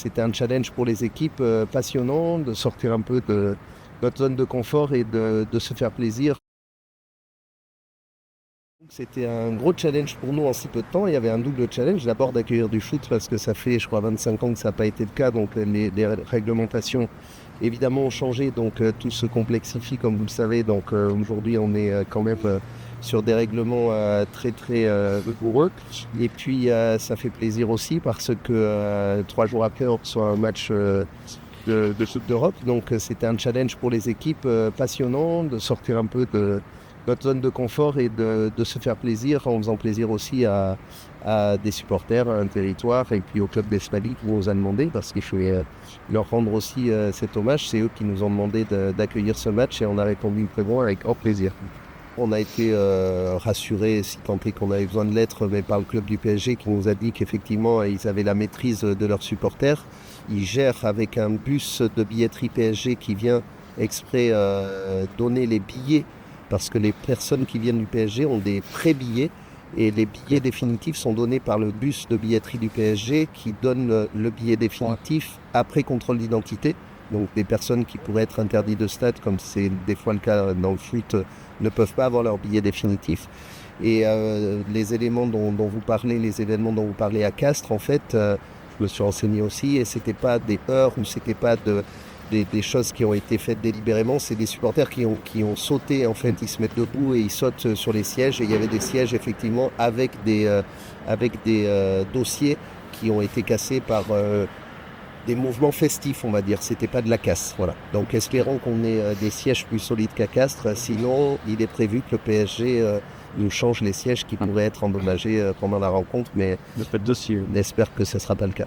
c'était un challenge pour les équipes passionnant, de sortir un peu de notre zone de confort et de se faire plaisir. C'était un gros challenge pour nous en si peu de temps. Il y avait un double challenge. D'abord d'accueillir du foot parce que ça fait, je crois, 25 ans que ça n'a pas été le cas. Donc les réglementations, évidemment, ont changé. Donc tout se complexifie, comme vous le savez. Donc aujourd'hui, on est quand même sur des règlements très, très rigoureux. Et puis, ça fait plaisir aussi parce que 3 jours après, on reçoit un match de Coupe d'Europe. Donc c'était un challenge pour les équipes passionnant, de sortir un peu de notre zone de confort et de se faire plaisir en faisant plaisir aussi à des supporters, à un territoire et puis au club d'Espali qui nous a demandé parce qu'il faut leur rendre aussi cet hommage. C'est eux qui nous ont demandé d'accueillir ce match et on a répondu présent avec grand plaisir. On a été rassurés, si tant est qu'on avait besoin de l'être, mais par le club du PSG qui nous a dit qu'effectivement ils avaient la maîtrise de leurs supporters. Ils gèrent avec un bus de billetterie PSG qui vient exprès donner les billets parce que les personnes qui viennent du PSG ont des pré-billets et les billets définitifs sont donnés par le bus de billetterie du PSG qui donne le billet définitif après contrôle d'identité. Donc des personnes qui pourraient être interdites de stade, comme c'est des fois le cas dans le foot, ne peuvent pas avoir leur billet définitif. Et les éléments dont vous parlez, les événements dont vous parlez à Castres, en fait, je me suis renseigné aussi, et c'était pas des heurts ou c'était pas des choses qui ont été faites délibérément, c'est des supporters qui ont sauté, en fait, ils se mettent debout et ils sautent sur les sièges, et il y avait des sièges effectivement avec des dossiers qui ont été cassés par des mouvements festifs, on va dire, c'était pas de la casse, voilà. Donc espérons qu'on ait des sièges plus solides qu'à Castres, sinon il est prévu que le PSG nous change les sièges qui pourraient être endommagés pendant la rencontre, mais Le fait dossier. on espère que ce ne sera pas le cas.